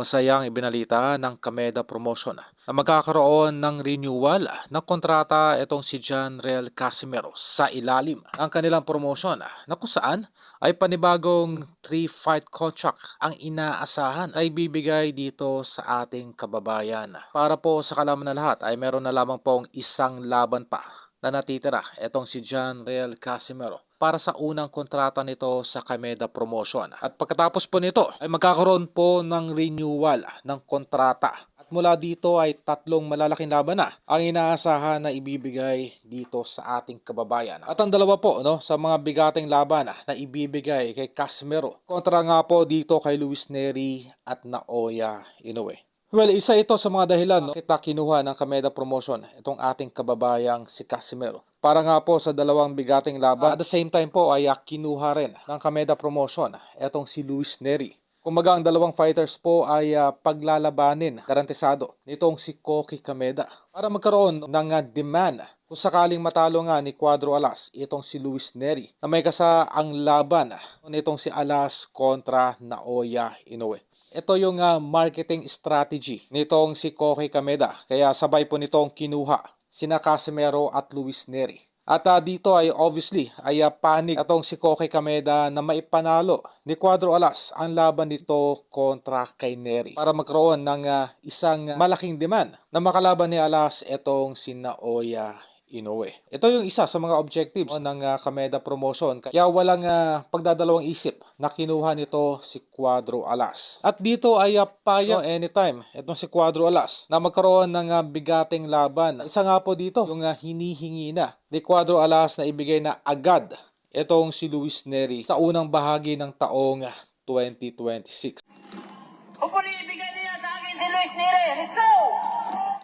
Masayang ibinalita ng Kameda Promotion na magkakaroon ng renewal ng kontrata itong si John Real Casimero sa ilalim ng kanilang promotion na kung saan ay panibagong 3-fight contract ang inaasahan na ibibigay dito sa ating kababayan. Para po sa kalaman na lahat ay meron na lamang pong isang laban pa na natitira itong si John Real Casimero para sa unang kontrata nito sa Kameda Promotion. At pagkatapos po nito ay magkakaroon po ng renewal ng kontrata. At mula dito ay tatlong malalaking laban na ang inaasahan na ibibigay dito sa ating kababayan. At ang dalawa po sa mga bigating laban na ibibigay kay Casimero kontra nga po dito kay Luis Nery at Naoya Inoue. Well, isa ito sa mga dahilan kita kinuha ng Kameda Promotion itong ating kababayang si Casimero. Para nga po sa dalawang bigating laban. At the same time po ay kinuha rin ng Kameda Promotion itong si Luis Nery. Kumbaga ang dalawang fighters po ay paglalabanin, garantisado, nitong si Koki Kameda. Para magkaroon ng demand kung sakaling matalo nga ni Cuadro Alas itong si Luis Nery na may kasaang laban nitong si Alas kontra Naoya Inoue. Ito yung marketing strategy nitong si Koki Kameda. Kaya sabay po nitong kinuha sina Casimero at Luis Nery. At dito ay obviously ay panig itong si Koki Kameda na maipanalo ni Cuadro Alas ang laban nito kontra kay Nery para magkaroon ng isang malaking demand na makalaban ni Alas itong si Naoya Inoue. Ito yung isa sa mga objectives ng Kameda Promotion. Kaya walang pagdadalawang isip na kinuha nito si Cuadro Alas. At dito ay payag anytime itong si Cuadro Alas na magkaroon ng bigating laban. Isa nga po dito yung hinihingi na ni Cuadro Alas na ibigay na agad itong si Luis Nery sa unang bahagi ng taong 2026. Upuli, ibigay niya sa akin si Luis Nery. Let's go!